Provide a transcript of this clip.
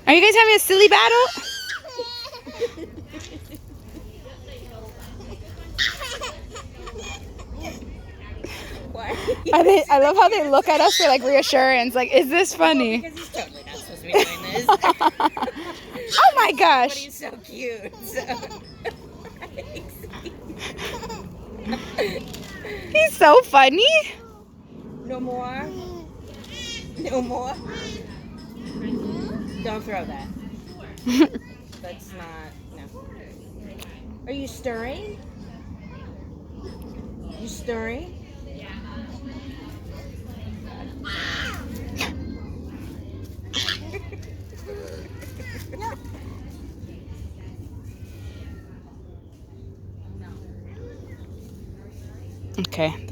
Are you guys having a silly battle? I love how they look at us for like reassurance. Like, is this funny? Because he's totally not supposed to be doing this. Oh my gosh! But he's so cute. He's so funny. No more. No more. Don't throw that. That's not. No. Are you stirring? You stirring? Okay.